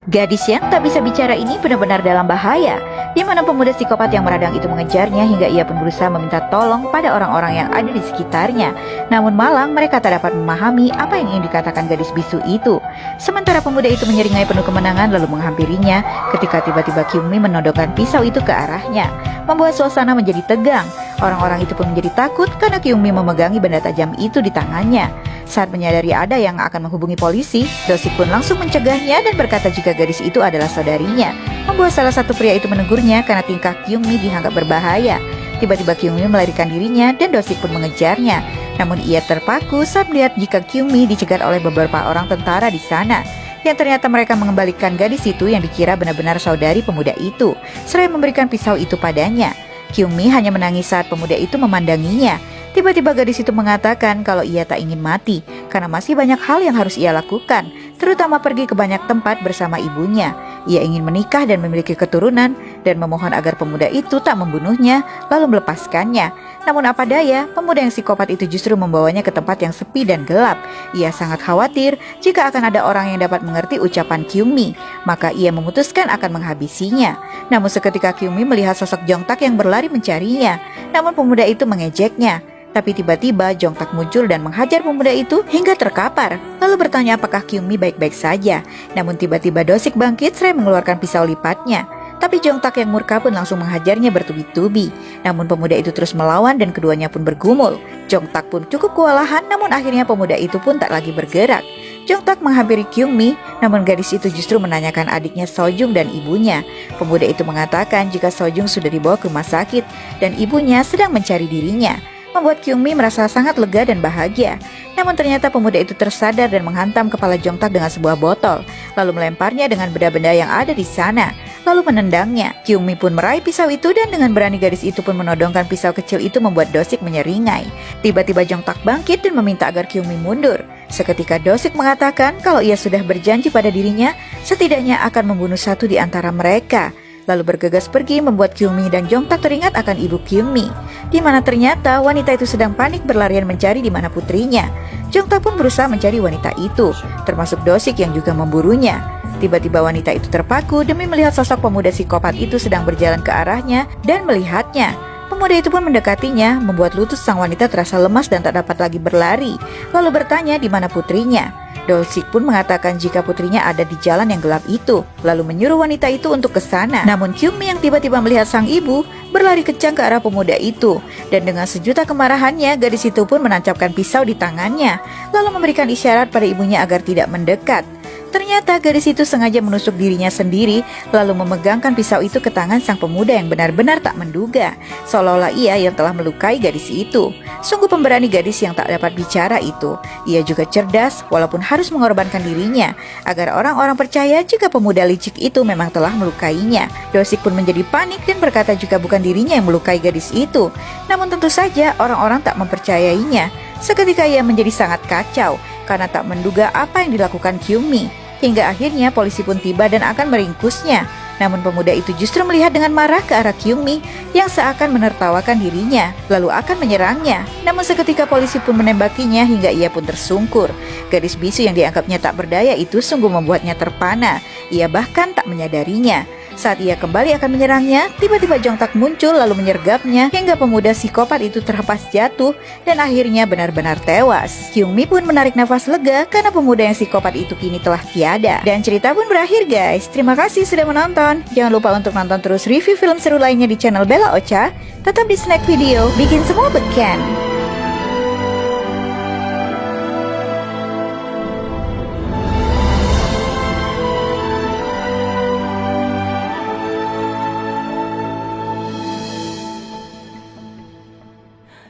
Gadis yang tak bisa bicara ini benar-benar dalam bahaya, di mana pemuda psikopat yang meradang itu mengejarnya hingga ia pun berusaha meminta tolong pada orang-orang yang ada di sekitarnya. Namun malang mereka tak dapat memahami apa yang ingin dikatakan gadis bisu itu. Sementara pemuda itu menyeringai penuh kemenangan lalu menghampirinya ketika tiba-tiba Kyungmi menodongkan pisau itu ke arahnya, membuat suasana menjadi tegang. Orang-orang itu pun menjadi takut karena Kyungmi memegangi benda tajam itu di tangannya. Saat menyadari ada yang akan menghubungi polisi, Dosik pun langsung mencegahnya dan berkata jika gadis itu adalah saudarinya, membuat salah satu pria itu menegurnya karena tingkah Kyungmi dianggap berbahaya. Tiba-tiba Kyungmi melarikan dirinya dan Dosik pun mengejarnya. Namun ia terpaku saat melihat jika Kyungmi dicegat oleh beberapa orang tentara di sana, yang ternyata mereka mengembalikan gadis itu yang dikira benar-benar saudari pemuda itu, seraya memberikan pisau itu padanya. Kyungmi hanya menangis saat pemuda itu memandanginya. Tiba-tiba gadis itu mengatakan kalau ia tak ingin mati karena masih banyak hal yang harus ia lakukan, terutama pergi ke banyak tempat bersama ibunya. Ia ingin menikah dan memiliki keturunan dan memohon agar pemuda itu tak membunuhnya lalu melepaskannya. Namun apa daya, pemuda yang psikopat itu justru membawanya ke tempat yang sepi dan gelap. Ia sangat khawatir jika akan ada orang yang dapat mengerti ucapan Kyungmi, maka ia memutuskan akan menghabisinya. Namun seketika Kyungmi melihat sosok Jongtak yang berlari mencarinya, namun pemuda itu mengejeknya. Tapi tiba-tiba Jongtak muncul dan menghajar pemuda itu hingga terkapar, lalu bertanya apakah Kyungmi baik-baik saja. Namun tiba-tiba Dosik bangkit seraya mengeluarkan pisau lipatnya. Tapi Jongtak yang murka pun langsung menghajarnya bertubi-tubi. Namun pemuda itu terus melawan dan keduanya pun bergumul. Jongtak pun cukup kewalahan, namun akhirnya pemuda itu pun tak lagi bergerak. Jongtak menghampiri Kyungmi, namun gadis itu justru menanyakan adiknya Sojung dan ibunya. Pemuda itu mengatakan jika Sojung sudah dibawa ke rumah sakit dan ibunya sedang mencari dirinya, membuat Kyungmi merasa sangat lega dan bahagia. Namun ternyata pemuda itu tersadar dan menghantam kepala Jongtak dengan sebuah botol, lalu melemparnya dengan benda-benda yang ada di sana, lalu menendangnya. Kyungmi pun meraih pisau itu dan dengan berani gadis itu pun menodongkan pisau kecil itu membuat Dosik menyeringai. Tiba-tiba Jongtak bangkit dan meminta agar Kyungmi mundur. Seketika Dosik mengatakan kalau ia sudah berjanji pada dirinya setidaknya akan membunuh satu di antara mereka. Lalu bergegas pergi membuat Kyungmi dan Jongtak teringat akan ibu Kyungmi, di mana ternyata wanita itu sedang panik berlarian mencari di mana putrinya. Jongtak pun berusaha mencari wanita itu, termasuk Dosik yang juga memburunya. Tiba-tiba wanita itu terpaku demi melihat sosok pemuda psikopat itu sedang berjalan ke arahnya dan melihatnya. Pemuda itu pun mendekatinya, membuat lutut sang wanita terasa lemas dan tak dapat lagi berlari. Lalu bertanya di mana putrinya. Dosik pun mengatakan jika putrinya ada di jalan yang gelap itu, lalu menyuruh wanita itu untuk ke sana. Namun Kyungmi yang tiba-tiba melihat sang ibu berlari kencang ke arah pemuda itu, dan dengan sejuta kemarahannya gadis itu pun menancapkan pisau di tangannya, lalu memberikan isyarat pada ibunya agar tidak mendekat. Ternyata gadis itu sengaja menusuk dirinya sendiri, lalu memegangkan pisau itu ke tangan sang pemuda yang benar-benar tak menduga, seolah-olah ia yang telah melukai gadis itu. Sungguh pemberani gadis yang tak dapat bicara itu. Ia juga cerdas walaupun harus mengorbankan dirinya, agar orang-orang percaya jika pemuda licik itu memang telah melukainya. Dosik pun menjadi panik dan berkata jika bukan dirinya yang melukai gadis itu. Namun tentu saja orang-orang tak mempercayainya. Seketika ia menjadi sangat kacau karena tak menduga apa yang dilakukan Kyungmi. Hingga akhirnya polisi pun tiba dan akan meringkusnya. Namun pemuda itu justru melihat dengan marah ke arah Kyungmi yang seakan menertawakan dirinya, lalu akan menyerangnya. Namun seketika polisi pun menembakinya hingga ia pun tersungkur. Gadis bisu yang dianggapnya tak berdaya itu sungguh membuatnya terpana. Ia bahkan tak menyadarinya. Saat ia kembali akan menyerangnya, tiba-tiba Jongtak muncul lalu menyergapnya hingga pemuda psikopat itu terhempas jatuh dan akhirnya benar-benar tewas. Kyungmi pun menarik nafas lega karena pemuda yang psikopat itu kini telah tiada. Dan cerita pun berakhir guys. Terima kasih sudah menonton. Jangan lupa untuk nonton terus review film seru lainnya di channel Bella Ocha. Tetap di Snack Video, bikin semua beken.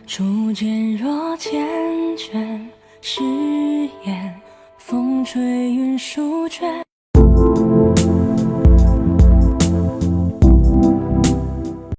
初见若缱绻，誓言风吹云舒卷。